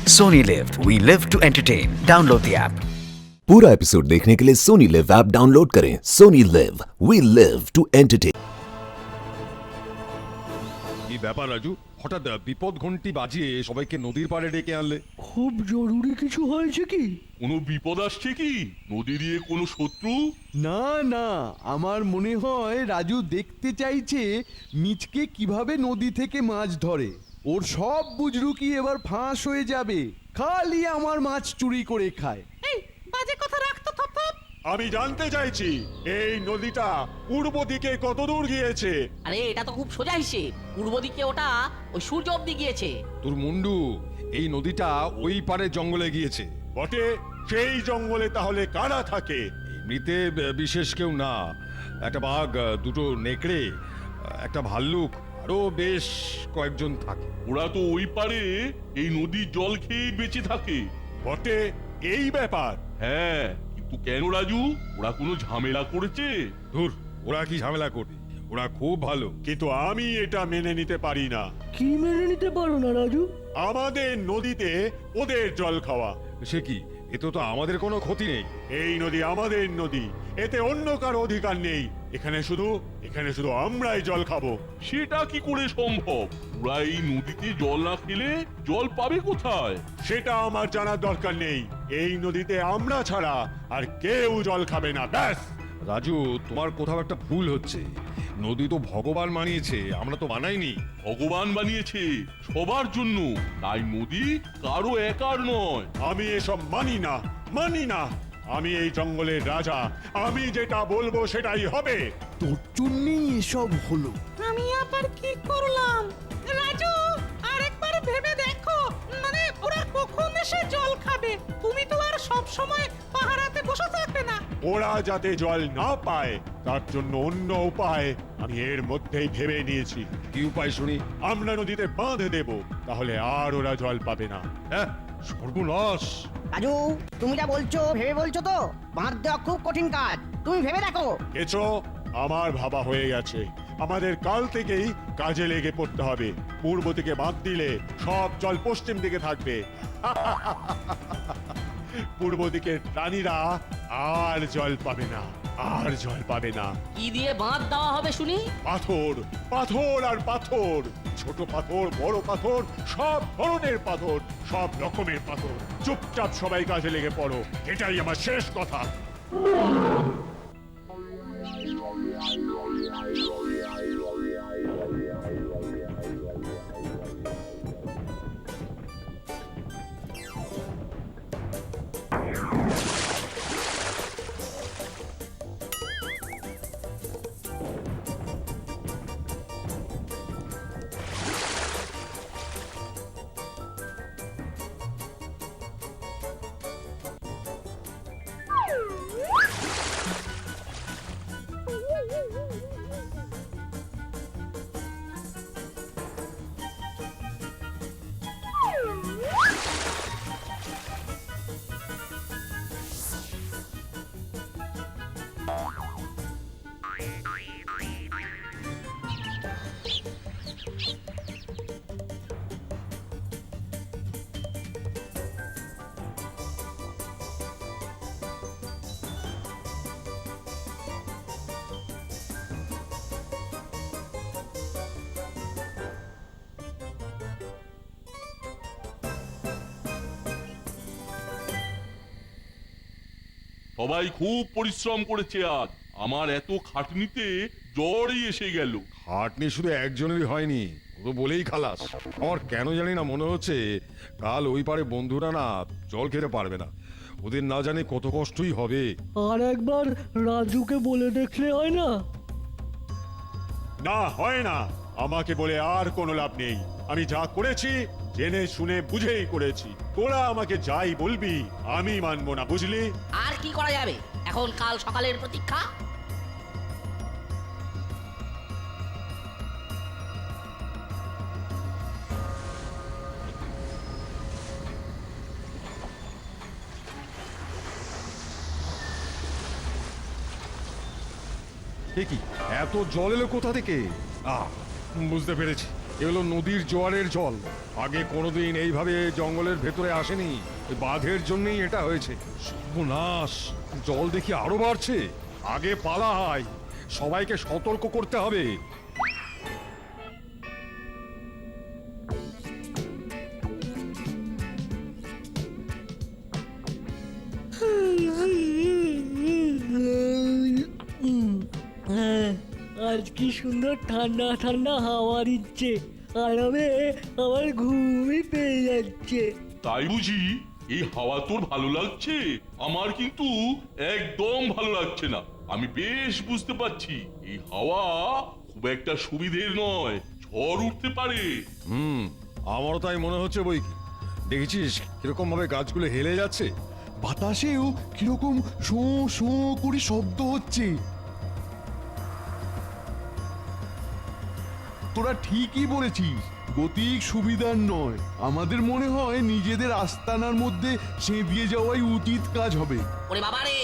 Sony Live. We live to entertain. Download the app. पूरा episode देखने के लिए सोनी लिव ऐप डाउनलोड करें। Sony LIV, we live to entertain. এই ব্যাপার রাজু, হঠাৎ বিপদ ঘন্টি বাজিয়ে সবাইকে নদীর পাড়ে ডেকে আনলে। খুব জরুরি কিছু হয়েছে কি? কোনো বিপদ আসছে কি? নদী দিয়ে কোনো শত্রু? না না, আমার মনে হয় রাজু দেখতে চাইছে মিচকে কিভাবে নদী থেকে মাছ ধরে। ওর সব বুজরুকি এবার ফাঁস হয়ে যাবে, খালি আমার মাছ চুরি করে খায়। এই বাজে কথা রাখতো থপ। আমি জানতে চাইছি এই নদীটা পূর্ব দিকে কত দূর গিয়েছে। আরে এটা তো খুব সোজা হিসেব, পূর্ব দিকে ওটা ওই সূর্য অব্দি গিয়েছে। তোর মুন্ডু, এই নদীটা ওই পারে জঙ্গলে গিয়েছে। বটে, সেই জঙ্গলে তাহলে কারা থাকে? এমনিতে বিশেষ কেউ না, একটা বাঘ, দুটো নেকড়ে, একটা ভাল্লুক, আরো বেশ কয়েকজন থাকে। ওরা তো ওই পারে এই নদীর জল খেয়ে বেঁচে থাকে। বটে, এই ব্যাপার। হ্যাঁ, কিন্তু কেন রাজু? ওরা কোনো ঝামেলা করেছে? ধুর, ওরা কি ঝামেলা করবে? ওরা খুব ভালো। কিন্তু আমি এটা মেনে নিতে পারি না। কি মেনে নিতে পারো না রাজু? আমাদের নদীতে ওদের জল খাওয়া। সে কি? এতে তো আমাদের কোনো ক্ষতি নেই। এই নদী আমাদের নদী, এতে অন্য কারো অধিকার নেই। এখানে শুধু আমরাই জল খাবো। সেটা কি করে সম্ভব? ওরা এই নদীতে জল না খেলে জল পাবে কোথায়? সেটা আমার জানার দরকার নেই। এই নদীতে আমরা ছাড়া আর কেউ জল খাবে না, ব্যাস। রাজু, তোমার কোথাও একটা ভুল হচ্ছে। নদী তো ভগবান বানিয়েছে, আমরা তো বানাইনি। ভগবান বানিয়েছে সবার জন্য, তাই নদী কারো একার নয়। আমি এসব মানি না। আমি এই জঙ্গলের রাজা, আমি যেটা বলবো সেটাই হবে। তোর জন্যই এসব হলো। আমি আবার কি করলাম? রাজু, আরেকবার ভেবে দেখো, মানে ওরা কখন এসে জল খাবে? তুমি তো আর সব সময় পাহারাতে বসে থাকবে না। ওরা যাতে জল না পায় তার জন্য অন্য উপায় আমি এর মধ্যেই ভেবে নিয়েছি। কি উপায় শুনি? আমরা নদীতে বাঁধে দেব, তাহলে আর ওরা জল পাবে না। হ্যাঁ, সর্বনাশ। রাজু, তুমি যা বলছো ভেবে বলছো তো? বাঁধ দেওয়া খুব কঠিন কাজ, তুমি ভেবে দেখো। এছো, আমার ভাবা হয়ে গেছে। আমাদের কাল থেকেই কাজে লেগে পড়তে হবে। পূর্ব দিকে বাঁধ দিলে সব জল পশ্চিম দিকে থাকবে। পূর্ব দিকের প্রাণীরা আর জল পাবে না। কি দিয়ে বাঁধ দেওয়া হবে শুনি? পাথর আর পাথর, ছোট পাথর, বড় পাথর, সব ধরনের পাথর, সব রকমের পাথর। চুপচাপ সবাই কাজে লেগে পড়ো, এটাই আমার শেষ কথা। সবাই খুব পরিশ্রম করেছে আজ। আমার এত খাটনিতে জ্বরই এসে গেল। খাটনি শুধু একজনেরই হয়নি, ও তো বলেই খালাস। আমার কেন জানি না মনে হচ্ছে কাল ওই পারে বন্ধুরা না জল খেতে পারবে না। ওদের না জানে কত কষ্টই হবে। আর একবার রাজুকে বলে দেখলে হয় না? না, হয় না। আমাকে বলে আর কোনো লাভ নেই। আমি যা করেছি জেনে শুনে বুঝেই করেছি। তোরা আমাকে যাই বলবি আমি মানবো না, বুঝলি? আর কি করা যাবে? এখন কাল সকালের প্রতীক্ষা। কি এত জল এলো কোথা থেকে? বুঝতে পেরেছি, এ হলো নদীর জোয়ারের জল। আগে কোনোদিন এইভাবে জঙ্গলের ভেতরে আসেনি। ওই বাঘের জন্যই এটা হয়েছে। সর্বনাশ, জল দেখি আরো বাড়ছে। আগে পালাই, সবাইকে সতর্ক করতে হবে। হ্যাঁ, আজ কি সুন্দর ঠান্ডা ঠান্ডা হাওয়া দিচ্ছে, আরামে আমার ঘুমই পেয়ে যাচ্ছে। তাই বুঝি এই হাওয়া তোর ভালো লাগছে? আমার কিন্তু একদম ভালো লাগছে না। আমি বেশ বুঝতে পারছি এই হাওয়া খুব একটা সুবিধের নয়, ঝড় উঠতে পারে। আমারও তাই মনে হচ্ছে বই কি। দেখেছিস কিরকম ভাবে গাছগুলো হেলে যাচ্ছে? বাতাসেও কিরকম শো শো করে শব্দ হচ্ছে। তোরা ঠিকই বলেছিস, গতিক সুবিধার নয়। আমাদের মনে হয় নিজেদের আস্তানার মধ্যে সেঁধিয়ে যাওয়াই উচিত কাজ হবে। ওরে বাবা রে,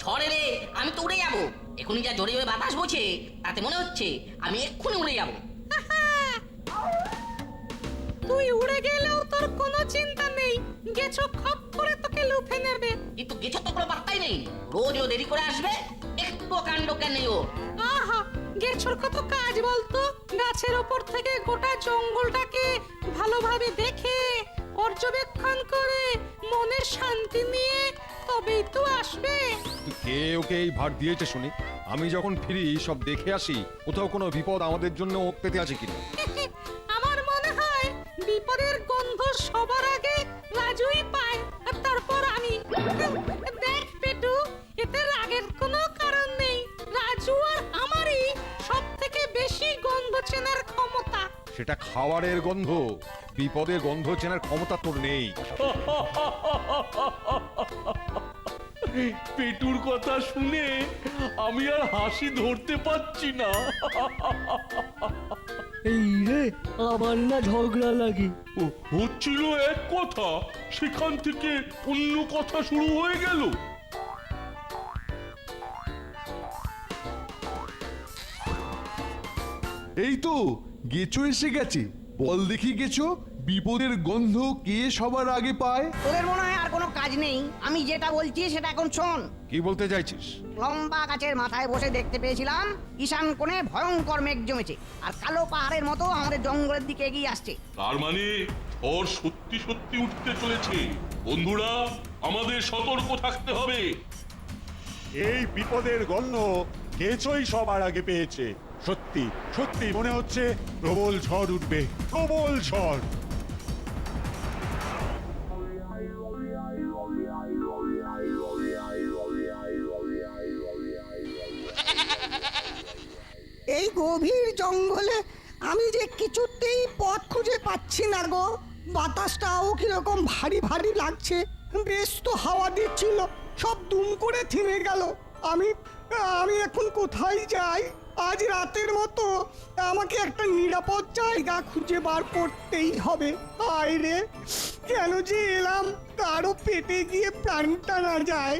ঝড়ে রে, আমি তো উড়ে যাবো। এখনই যা জোরে জোরে বাতাস বইছে তাতে মনে হচ্ছে আমি এক্ষুনি উড়ে যাবো। তুই উড়ে গেলেও তোর কোনো চিন্তা নেই, গেছো খপ করে তোকে লুফে নেবে। কিন্তু গেছো তো কোনো পাত্তাই নেই, রোজ ও দেরি করে আসবে, একটু কাণ্ড কেন নেই ও। আহা, গেছোর কত কাজ বলতো। গাছের ওপর থেকে গোটা জঙ্গলটাকে ভালোভাবে দেখে পর্যবেক্ষণ করে মনের শান্তি নিয়ে তবেই তো আসবে। তুই কে ওকে এই ভার দিয়েছে শুনি? আমি যখন ফিরি সব দেখে আসি কোথাও কোনো বিপদ আমাদের জন্য পেতে আছে কিনা। আমার মনে হয় বিপদের গন্ধ সবার আগে রাজুই পায়, আর তারপর আমি। দেখ পেটু, এতে রাগের কোনো কারণ নেই। রাজু আর আমারই সব থেকে বেশি গন্ধ চেনার ক্ষমতা। সেটা খাবারের গন্ধ, বিপদের গন্ধ চেনার ক্ষমতা তোর নেই। পেটুর কথা শুনে আমি আর হাসি ধরতে পারছি না। এই রে, আবার না ঝগড়া লাগে। ও, হচ্ছিল এক কথা, সেখান থেকে অন্য কথা শুরু হয়ে গেল। এই তো গেছো এসে গেছে। বল দেখি গেছো, বিপদের গন্ধ কে সবার আগে পায়? তোদের মনে হয় আর কোনো কাজ নেই। আমি যেটা বলছি সেটা এখন শোন। কি বলতে চাইছিস? লম্বা গাছের মাথায় বসে দেখতে পেয়েছিলাম ঈশান কোণে ভয়ঙ্কর মেঘ জমেছে, আর কালো পাহাড়ের মতো আমাদের জঙ্গলের দিকে এগিয়ে আসছে। তার মানে ঝড় সত্যি সত্যি উঠতে চলেছে। বন্ধুরা, আমাদের সতর্ক থাকতে হবে। এই বিপদের গন্ধ কেঁচোই সবার আগে পেয়েছে। সত্যি সত্যি মনে হচ্ছে প্রবল ঝড় উঠবে, প্রবল ঝড়। এই গভীর জঙ্গলে আমি যে কিছুতেই পথ খুঁজে পাচ্ছি না গো। বাতাসটাও কিরকম ভারী ভারী লাগছে। বেশ তো হাওয়া দিচ্ছিল, সব দুম করে থেমে গেল। আমি আমি এখন কোথায় যাই? আজ রাতের মতো আমাকে একটা নিরাপদ জায়গা খুঁজে বার করতেই হবে। আয় রে, কেন যে এলাম, কারো পেটে গিয়ে প্রাণটা না যায়।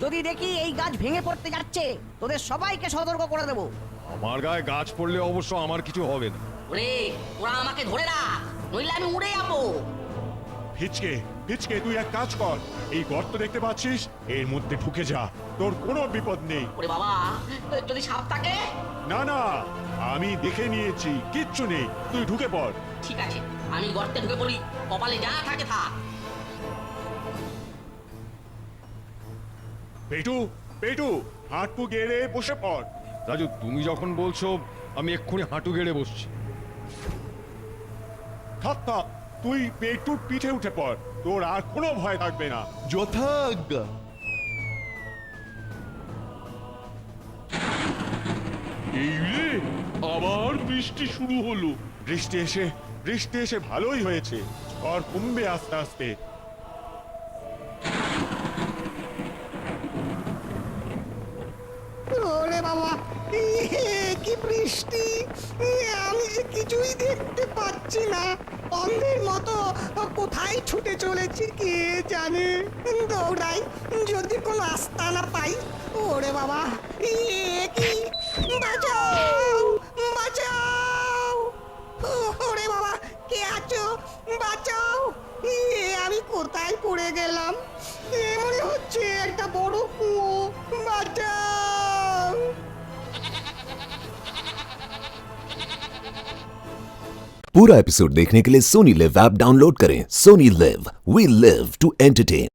যদি দেখি এই গাছ ভেঙে পড়তে যাচ্ছে, তোদের সবাইকে সতর্ক করে দেবো। আমার গায়ে গাছ পড়লে অবশ্য আমার কিছু হবে না। ওরে, ওরা আমাকে ধরে রাখ, নইলে আমি উড়ে যাবো। ফিচকে ফিচকে, তুই এক কাজ কর, এই গর্ত দেখতে পাচ্ছিস, এর মধ্যে ঢুকে যা, তোর কোনো বিপদ নেই। ওরে বাবা, যদি সাপ থাকে? না না, আমি দেখে নিয়েছি, কিচ্ছু নেই, তুই ঢুকে পড়। ঠিক আছে, আমি গর্তে ঢুকে পড়ি, কপালে যা থাকে থাক। পেটু পেটু, হাঁটু গেড়ে বসে পড়। রাজু, তুমি যখন বলছো আমি এক্ষুনি হাঁটু গেড়ে বসছি। থাক থাক, তুই পেটুর পিঠে উঠে পড়, তোর আর কোনো ভয় থাকবে না। যথাজ্ঞা। এই রে, আবার বৃষ্টি শুরু হলো। বৃষ্টি এসে ভালোই হয়েছে, ঝড় কমবে আস্তে আস্তে। ওরে বাবা, কি বৃষ্টি আমি যে কিছুই দেখতে পাচ্ছি না অন্ধের মতো কোথায় ছুটে চলেছি কে জানে দৌড়াই যদি কোনো আস্তানা পাই ওরে বাবা এ কি বাঁচাও বাঁচাও ওরে বাবা কে আছো বাঁচাও আমি কোথায় পড়ে গেলাম মনে হচ্ছে একটা বড় কুয়ো বাঁচাও पूरा एपिसोड देखने के लिए सोनी लिव ऐप डाउनलोड करें। Sony LIV, we live to entertain.